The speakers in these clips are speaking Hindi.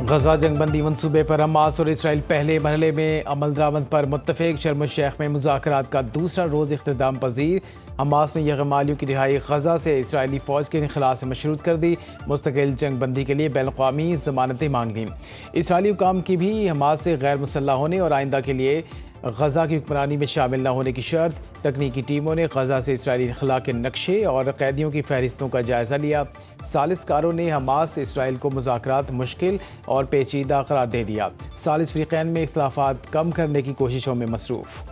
गजा जंगबंदी मनसूबे पर हमास और इसराइल पहले मरहले में अमल दरामद पर मुत्तफिक। शर्म शेख में मुज़ाकरात का दूसरा रोज़ इख्तिताम पजीर। हमास ने यरगमालियों की रिहाई गजा से इसराइली फ़ौज के इनखला से मशरूत कर दी। मुस्तकिल जंगबंदी के लिए बैनुल-अक़वामी ज़मानतें मांग लीं। इसराइली हुकाम की भी हमास से गैर मुसल्लह होने और आइंदा के लिए गजा की हुक्मरानी में शामिल न होने की शर्त। तकनीकी टीमों ने गजा से इसराइली इनखला के नक्शे और कैदियों की फहरिस्तों का जायजा लिया। सालिसकारों ने हमास इसराइल को मुज़ाकरात मुश्किल और पेचीदा करार दे दिया। सालिस फ़रीक़ैन में इख्तिलाफ़ात कम करने की कोशिशों में मसरूफ़।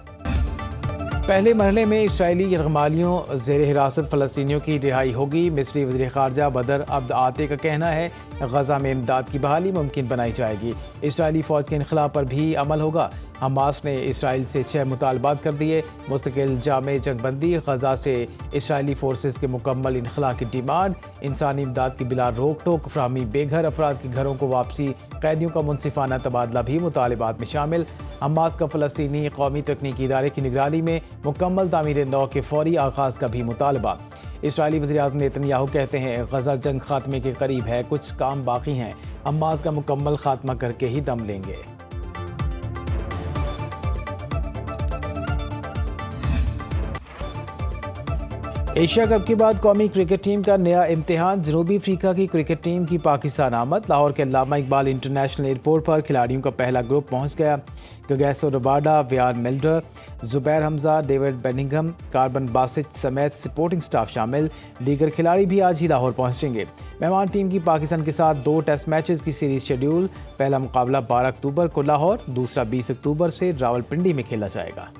पहले मरहले में इसराइली यरगमालियों ज़ेर हिरासत फ़लस्तीनियों की रिहाई होगी। मिस्री वज़ीर ख़ारजा बदर अब्द आते का कहना है गजा में इमदाद की बहाली मुमकिन बनाई जाएगी। इसराइली फ़ौज के इनखला पर भी अमल होगा। हमास ने इसराइल से 6 मुतालबात कर दिए। मुस्तकिल जामे जंगबंदी, गजा से इसराइली फोर्सेस के मुकम्मल इनखला की डिमांड, इंसानी इमदाद की बिला रोक टोक फराहमी, बेघर अफराद के घरों को वापसी, कैदियों का मुनसिफाना तबादला भी मुतालबात में शामिल। हमास का फ़लस्तीनी कौमी तकनीकी इदारे की निगरानी में मुकम्मल तामीर नौ के फौरी आगाज़ का भी मुतालबा। इसराइली वज़ीर-ए-आज़म नेतन्याहू कहते हैं गजा जंग खात्मे के करीब है, कुछ काम बाकी हैं, हमास का मुकम्मल खात्मा करके ही दम लेंगे। एशिया कप के बाद कौमी क्रिकेट टीम का नया इम्तिहान। जनूबी अफ्रीका की क्रिकेट टीम की पाकिस्तान आमद। लाहौर के अल्लामा इकबाल इंटरनेशनल एयरपोर्ट पर खिलाड़ियों का पहला ग्रुप पहुंच गया। गगैसो रबाडा, व्यान मिल्डर, जुबैर हमजा, डेविड बेनिंघम, कार्बन बासिच समेत सपोर्टिंग स्टाफ शामिल। दीगर खिलाड़ी भी आज ही लाहौर पहुंचेंगे। मेहमान टीम की पाकिस्तान के साथ 2 टेस्ट मैचेस की सीरीज शेड्यूल। पहला मुकाबला 12 अक्टूबर को लाहौर, दूसरा 20 अक्टूबर से रावलपिंडी में खेला जाएगा।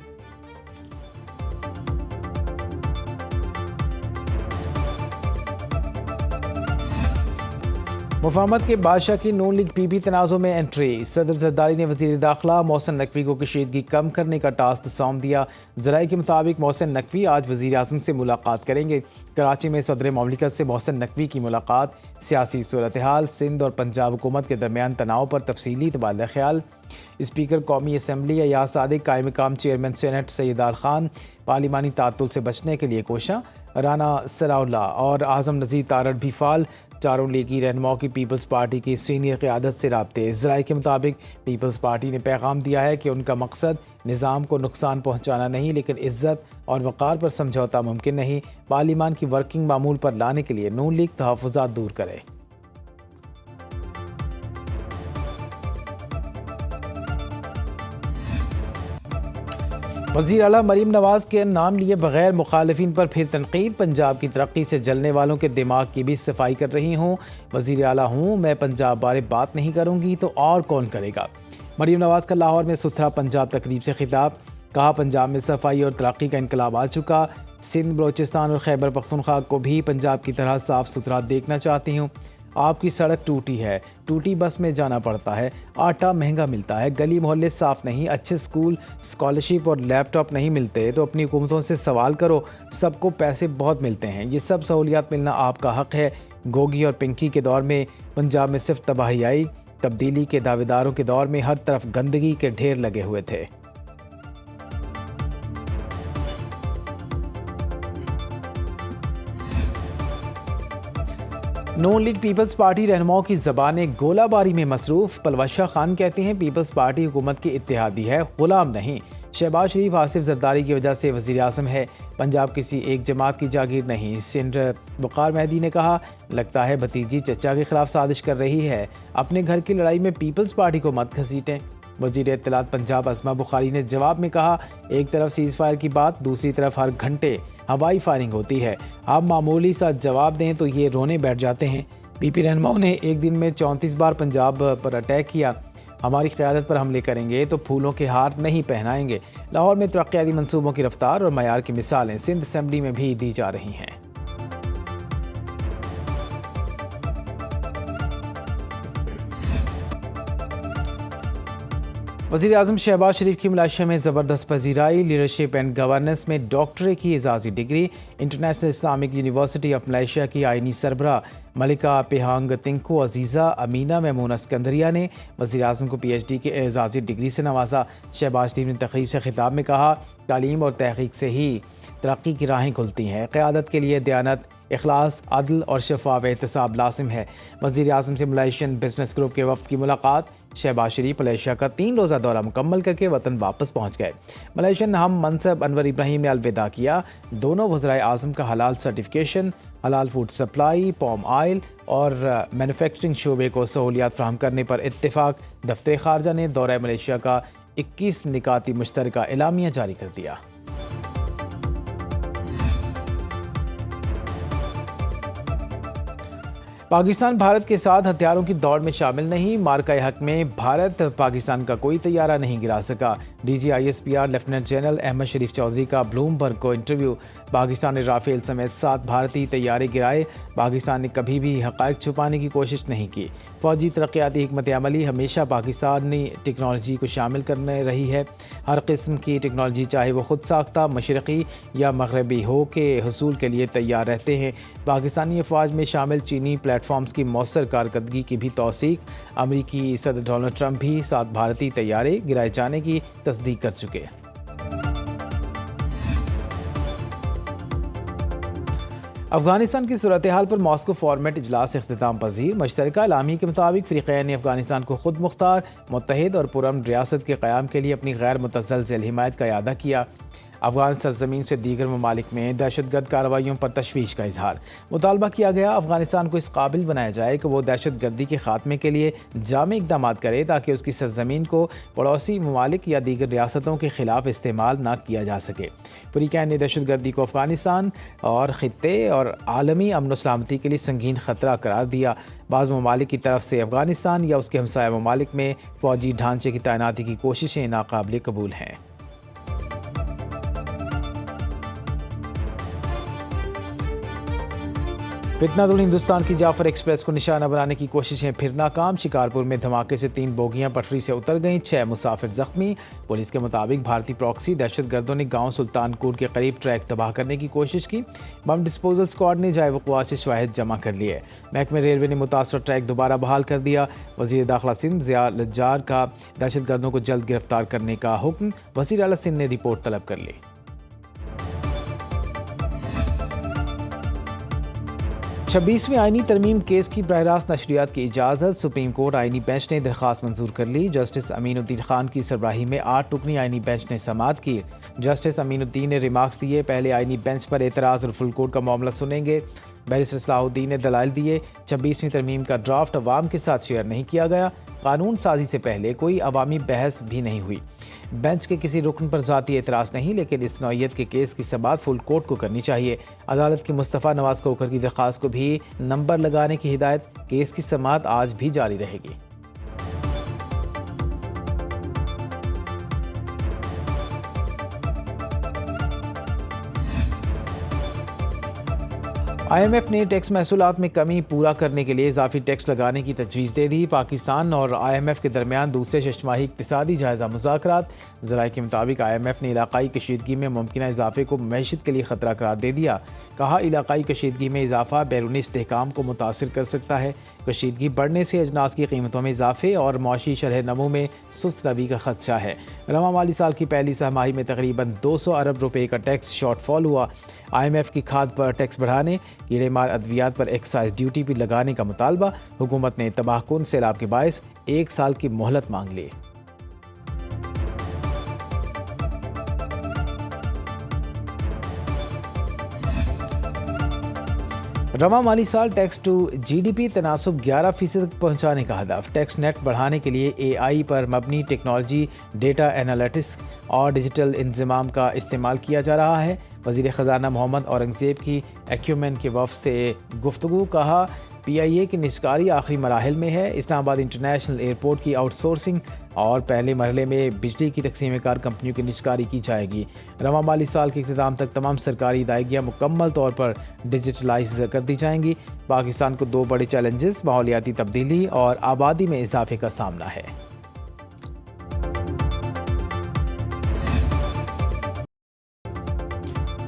मुफाहमत के बादशाह की नून लीग पीपी तनाज़ों में एंट्री। सदर जरदारी ने वज़ीर दाखिला मोहसिन नकवी को कशीदगी कम करने का टास्क सौंप दिया। ज़राए के मुताबिक मोहसिन नकवी आज वज़ीर आज़म से मुलाकात करेंगे। कराची में सदर ममलिकत से मोहसिन नकवी की मुलाकात। सियासी सूरत हाल, सिंध और पंजाब हुकूमत के दरमियान तनाव पर तफसीली तबादला ख्याल। स्पीकर कौमी असम्बली अयाज सादिक, कायम मकाम चेयरमैन सेनेट सैयद आल खान पार्लिमानी तातुल से बचने के लिए कोशा। राना सनाउल्लाह और आज़म नज़ीर तारड़ भी फाल। चारों लीगी रहनुमाओं की पीपल्स पार्टी की सीनियर क़यादत से राब्ते। ज़राए के मुताबिक पीपल्स पार्टी ने पैगाम दिया है कि उनका मकसद निज़ाम को नुकसान पहुँचाना नहीं, लेकिन इज़्ज़त और वक़ार पर समझौता मुमकिन नहीं। पार्लिमान की वर्किंग मामूल पर लाने के लिए नून लीग तहफ़्फ़ुज़ात दूर करे। वज़ीर आला मरीम नवाज़ के नाम लिए बगैर मुखालिफिन पर फिर तनकीद। पंजाब की तरक्की से जलने वालों के दिमाग की भी सफाई कर रही हूँ। वज़ीर आला हूँ, मैं पंजाब बारे बात नहीं करूँगी तो और कौन करेगा। मरीम नवाज़ का लाहौर में सुथरा पंजाब तकरीब से खिताब। कहा पंजाब में सफाई और तरक्की का इनकलाब आ चुका। सिंध, बलोचिस्तान और खैबर पख्तूनख्वा को भी पंजाब की तरह साफ़ सुथरा देखना चाहती हूँ। आपकी सड़क टूटी है, टूटी बस में जाना पड़ता है, आटा महंगा मिलता है, गली मोहल्ले साफ़ नहीं, अच्छे स्कूल, स्कॉलरशिप और लैपटॉप नहीं मिलते तो अपनी हुकूमतों से सवाल करो। सबको पैसे बहुत मिलते हैं, ये सब सहूलियात मिलना आपका हक़ है। गोगी और पिंकी के दौर में पंजाब में सिर्फ तबाही आई। तब्दीली के दावेदारों के दौर में हर तरफ गंदगी के ढेर लगे हुए थे। नून लीग पीपल्स पार्टी रहनुमाओं की ज़बानें गोलाबारी में मसरूफ़। पलवशा खान कहते हैं पीपल्स पार्टी हुकूमत की इत्तेहादी है, गुलाम नहीं। शहबाज शरीफ आसिफ जरदारी की वजह से वज़ीर आज़म है, पंजाब किसी एक जमात की जागीर नहीं। सिंध वक़ार मेहदी ने कहा लगता है भतीजी चचा के खिलाफ साजिश कर रही है, अपने घर की लड़ाई में पीपल्स पार्टी को मत घसीटें। वज़ीर इत्तलात पंजाब अस्मा बुखारी ने जवाब में कहा एक तरफ सीज़ फायर की बात, दूसरी तरफ हर घंटे हवाई फायरिंग होती है। आप मामूली सा जवाब दें तो ये रोने बैठ जाते हैं। पीपी रहनुमाओं ने एक दिन में 34 बार पंजाब पर अटैक किया। हमारी क़यादत पर हमले करेंगे तो फूलों के हार नहीं पहनाएंगे। लाहौर में तरक्याती मंसूबों की रफ्तार और मयार की मिसालें सिंध असम्बली में भी दी जा रही हैं। वज़ीर आज़म शहबाज शरीफ की मलेशिया में ज़बरदस्त पजीराई। लीडरशिप एंड गवर्नेंस में डॉक्टरेट की एजाज़ी डिग्री। International Islamic University of Malaysia की आइनी सरबरा मलिका पेहांग तिंको अजीज़ा अमीना मैमूना सिकंदरिया ने वज़ीर आज़म को PhD की एजाज़ी डिग्री से नवाजा। शहबाज शरीफ ने तकरीब से खिताब में कहा, तालीम और तहक़ीक़ से ही तरक्की की राहें खुलती हैं। क़यादत के लिए दयानत, इखलास, अदल और शफाफ एहतसाब लाजिम है। वज़ीर आज़म से मलेशियन बिजनेस ग्रुप के वफ़द की मुलाकात। शहबाज शरीफ मलेशिया का 3 रोज़ा दौरा मुकम्मल करके वतन वापस पहुँच गए। मलेशियन हम मनसब अनवर इब्राहिम ने अलविदा किया। दोनों वज़राए आज़म का हलाल सर्टिफिकेशन, हलाल फूड सप्लाई, पॉम ऑयल और मैन्युफैक्चरिंग शोबे को सहूलियात फराहम करने पर इत्तेफाक। दफ्तर ख़ारजा ने दौरा मलेशिया का 21 निकाती मुश्तरका एलामिया जारी कर दिया। पाकिस्तान भारत के साथ हथियारों की दौड़ में शामिल नहीं। मार्का हक में भारत पाकिस्तान का कोई तैयारा नहीं गिरा सका। DGISPR लेफ्टिनेंट जनरल अहमद शरीफ चौधरी का ब्लूमबर्ग को इंटरव्यू। पाकिस्तान ने राफेल समेत 7 भारतीय तैयारे गिराए। पाकिस्तान ने कभी भी हक़ाइक़ छुपाने की कोशिश नहीं की। फ़ौजी तरक्याती हिकमत अमली हमेशा पाकिस्तानी टेक्नोलॉजी को शामिल करने रही है। हर किस्म की टेक्नोलॉजी चाहे वो खुद साख्ता, मशरक़ी या मगरबी हो के हसूल के लिए तैयार रहते हैं। पाकिस्तानी अफवाज में शामिल चीनी प्लेटफॉर्म्स की मौसर कारकर्दगी की भी तौसीक। अमरीकी सदर डोनाल्ड ट्रंप भी 7 भारतीय तैयारे गिराए जाने की तस्दीक कर चुके हैं। अफगानिस्तान की सूरत हाल पर मॉस्को फॉर्मेट इजलास इख्तिताम पजीर। मुश्तरका एलामी के मुताबिक फ़रीक़ैन ने अफगानिस्तान को खुद मुख्तार, मुत्तहिद और पुरअमन रियासत के क़याम के लिए अपनी गैर मुतज़लज़ल हिमायत का इआदा किया। अफगान सरजमीन से दीगर ममालिक में दहशतगर्द कार्रवाइयों पर तशवीश का इजहार। मुतालबा किया गया अफगानिस्तान को इस काबिल बनाया जाए कि वो दहशतगर्दी के खात्मे के लिए जामे इक़दाम करे ताकि उसकी सरजमीन को पड़ोसी ममालिक या दीगर रियासतों के खिलाफ इस्तेमाल न किया जा सके। फ़रीक़ैन ने दहशतगर्दी को अफगानिस्तान और ख़ित्ते और आलमी अमन सलामती के लिए संगीन ख़तरा करार दिया। बाज़ ममालिक की तरफ से अफगानिस्तान या उसके हमसाया ममालिक में फ़ौजी ढांचे की तैनाती की कोशिशें नाकाबिल कबूल हैं। फितनातुल हिंदुस्तान की जाफर एक्सप्रेस को निशाना बनाने की कोशिशें फिर नाकाम। शिकारपुर में धमाके से 3 बोगियां पटरी से उतर गईं, 6 मुसाफिर जख्मी। पुलिस के मुताबिक भारतीय प्रॉक्सी दहशतगर्दों ने गांव सुल्तानकोट के करीब ट्रैक तबाह करने की कोशिश की। बम डिस्पोजल स्क्वाड ने जाए वक़ुआ से शवाहिद जमा कर लिए। महकमे रेलवे ने मुतासर ट्रैक दोबारा बहाल कर दिया। वज़ीर दाखिला सिंध ज़िया लज्जार का दहशतगर्दों को जल्द गिरफ्तार करने का हुक्म। वज़ीर आला सिंध ने रिपोर्ट तलब कर ली। 26वीं आईनी तरमीम केस की बराह रास्त नशरियात की इजाज़त। सुप्रीम कोर्ट आईनी बेंच ने दरख्वास्त मंजूर कर ली। जस्टिस अमीनुद्दीन खान की सरबराही में 8 रुकनी आईनी बेंच ने समाअत की। जस्टिस अमीनुद्दीन ने रिमार्क्स दिए। पहले आईनी बेंच पर एतराज़ और फुल कोर्ट का मामला सुनेंगे। बैरिस्टर सलाहुद्दीन ने दलाइल दिए। 26वीं तरमीम का ड्राफ्ट अवाम के साथ शेयर नहीं किया गया। कानून साजी से पहले कोई अवामी बहस भी नहीं हुई। बेंच के किसी रुकन पर ज़ाती एतराज़ नहीं, लेकिन इस नौइयत के केस की समाअत फुल कोर्ट को करनी चाहिए। अदालत की मुस्तफ़ा नवाज़ कोकर की दरख्वास्त को भी नंबर लगाने की हिदायत। केस की समाअत आज भी जारी रहेगी। IMF ने टैक्स महसूलात में कमी पूरा करने के लिए इजाफी टैक्स लगाने की तजवीज़ दे दी। पाकिस्तान और IMF के दरमियान दूसरे शशमाही इक़्तिसादी जायज़ा मुज़ाकरात। ज़राए के मुताबिक IMF ने इलाकाई कशीदगी में मुमकिन इजाफे को मईशत के लिए ख़तरा करार दे दिया। कहा, इलाकाई कशीदगी में इजाफा बैरूनी इस्तेहकाम को मुतासिर कर सकता है। कशीदगी बढ़ने से अजनास की कीमतों में इजाफे और मौशी शरह नमू में सुस्त रवी का खदशा है। रवा माली साल की पहली सहमाही में तकरीबन 200 अरब रुपये का टैक्स शॉर्टफॉल हुआ। IMF की खाद पर टैक्स बढ़ाने, कीड़ेमार अद्वियात पर एक्साइज ड्यूटी भी लगाने का मुतालबा। हुकूमत ने तबाहकुन सैलाब के बायस 1 साल की मोहलत मांग ली। रवा माली साल टैक्स टू GDP तनासुब 11% तक पहुँचाने का हदफ। टैक्स नेट बढ़ाने के लिए AI पर मबनी टेक्नोलॉजी, डेटा एनालिटिक्स और डिजिटल इंतज़ाम का इस्तेमाल किया जा रहा है। वज़ीर ख़जाना मोहम्मद औरंगज़ेब की एक्यूमेन के वफ़द से गुफ्तगू। कहा, PIA की निस्कारी आखिरी मराहिल में है। इस्लामाबाद इंटरनेशनल एयरपोर्ट की आउटसोर्सिंग और पहले मरहले में बिजली की तकसीम कार कंपनियों की निस्कारी की जाएगी। रवा माली साल के इख्तिताम तक तमाम सरकारी अदायगियाँ मुकम्मल तौर पर डिजिटलाइज कर दी जाएंगी। पाकिस्तान को 2 बड़े चैलेंजेस माहौलियाती तब्दीली और आबादी में इजाफे का सामना है।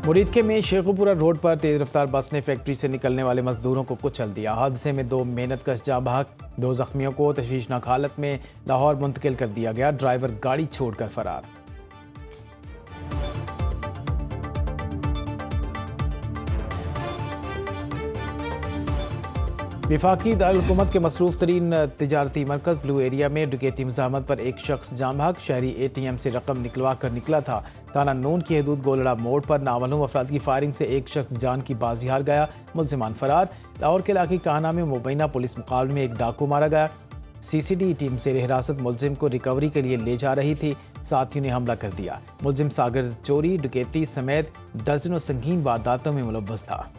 मुरीदके में शेखुपुरा रोड पर तेज रफ्तार बस ने फैक्ट्री से निकलने वाले मजदूरों को कुचल दिया। हादसे में 2 मेहनतकश जाँ बहक, 2 जख्मियों को तशवीशनाक हालत में लाहौर मुंतकिल कर दिया गया। ड्राइवर गाड़ी छोड़कर फरार। विफाकी दारुल-हुकूमत के मसरूफ तरीन तिजारती मरकज़ ब्लू एरिया में डकैती मज़ाहमत पर एक शख्स जाँ बहक शहरी ATM से रकम निकलवा कर निकला था। थाना नून की हदूद गोलड़ा मोड़ पर नामालूम अफराद की फायरिंग से एक शख्स जान की बाजी हार गया। मुल्ज़िमान फरार। लाहौर के इलाके काना में मुबैना पुलिस मुकाबले में एक डाकू मारा गया। CCD टीम से हिरासत मुल्जिम को रिकवरी के लिए ले जा रही थी। साथियों ने हमला कर दिया। मुल्जिम सागर चोरी, डकैती समेत दर्जनों संगीन वारदातों में मुलव्वस था।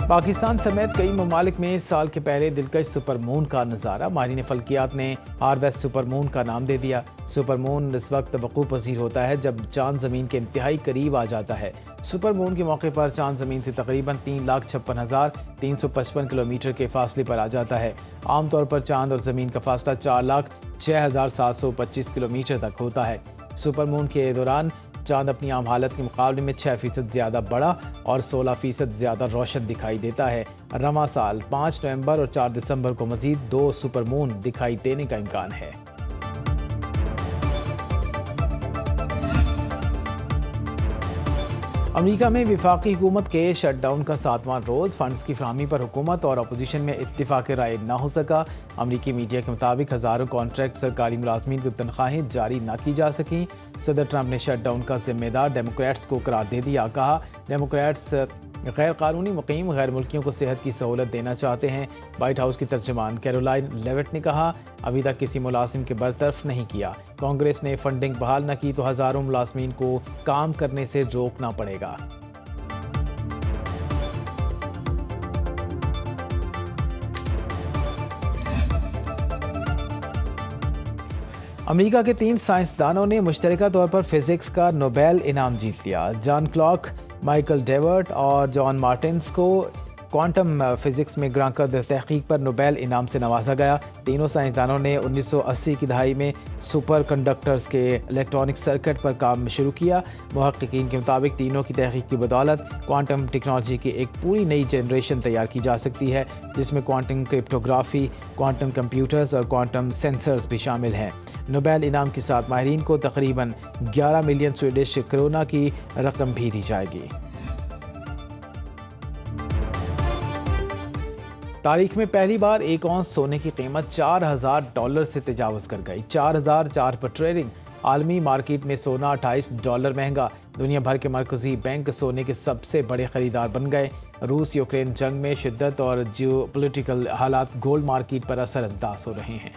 पाकिस्तान समेत कई ममालिक में साल के पहले दिलकश सुपरमून का नज़ारा। माहिरीन फल्कियात ने हार्वेस्ट सुपरमून का नाम दे दिया। सुपरमून इस वक्त वक़ूफ़ पज़ीर होता है जब चांद ज़मीन के इंतहाई करीब आ जाता है। सुपरमून के मौके पर चांद ज़मीन से तकरीबन 3,56,355 किलोमीटर के फासले पर आ जाता है। आमतौर पर चांद और ज़मीन का फासला 4,06,725 किलोमीटर तक होता है। सुपरमून के दौरान चांद अपनी आम हालत के मुकाबले में 6% ज़्यादा बड़ा और 16% ज़्यादा रोशन दिखाई देता है। रवां साल 5 नवंबर और 4 दिसंबर को मज़ीद 2 सुपरमून दिखाई देने का इम्कान है। अमेरिका में विफाकी हुकूमत के शटडाउन का 7वां रोज़। फंड्स की फराहमी पर हुकूमत और अपोजिशन में इत्तिफाक राय न हो सका। अमेरिकी मीडिया के मुताबिक हज़ारों कॉन्ट्रैक्ट सरकारी मुलाजमीन की तनख्वाहें जारी न की जा सकीं। सदर ट्रंप ने शटडाउन का जिम्मेदार डेमोक्रेट्स को करार दे दिया। कहा, डेमोक्रेट्स गैर कानूनी मुकीम गैर मुल्कियों को सेहत की सहूलत देना चाहते हैं। वाइट हाउस की तर्जमान कैरोलाइन लेविट ने कहा, अभी तक किसी मुलाजिम के बरतरफ नहीं किया। कांग्रेस ने फंडिंग बहाल न की तो हज़ारों मुलाजमीन को काम करने से रोकना पड़ेगा। अमेरिका के 3 साइंसदानों ने मुश्तरका तौर पर फिजिक्स का नोबेल इनाम जीत लिया। जॉन क्लॉक, माइकल डेवर्ट और जॉन मार्टिन्स को क्वांटम फिजिक्स में ग्रांकद तहकीक पर नोबेल इनाम से नवाजा गया। तीनों साइंसदानों ने 1980 की दहाई में सुपर कंडक्टर्स के इलेक्ट्रॉनिक सर्किट पर काम शुरू किया। मुहक्किकीन के मुताबिक तीनों की तहकीक की बदौलत क्वांटम टेक्नोलॉजी की एक पूरी नई जनरेशन तैयार की जा सकती है, जिसमें क्वांटम क्रिप्टोग्राफी, क्वांटम कंप्यूटर्स और क्वांटम सेंसर्स भी शामिल हैं। नोबेल इनाम के साथ माहिरीन को तकरीबन 11 मिलियन स्वीडिश करोना की रकम भी दी जाएगी। तारीख में पहली बार एक औंस सोने की कीमत $4,000 से तजावज़ कर गई। 4,004 पर ट्रेडिंग। आलमी मार्केट में सोना $28 महंगा। दुनिया भर के मरकज़ी बैंक सोने के सबसे बड़े खरीदार बन गए। रूस यूक्रेन जंग में शिद्दत और जियोपॉलिटिकल हालात गोल्ड मार्केट पर असरअंदाज हो रहे हैं।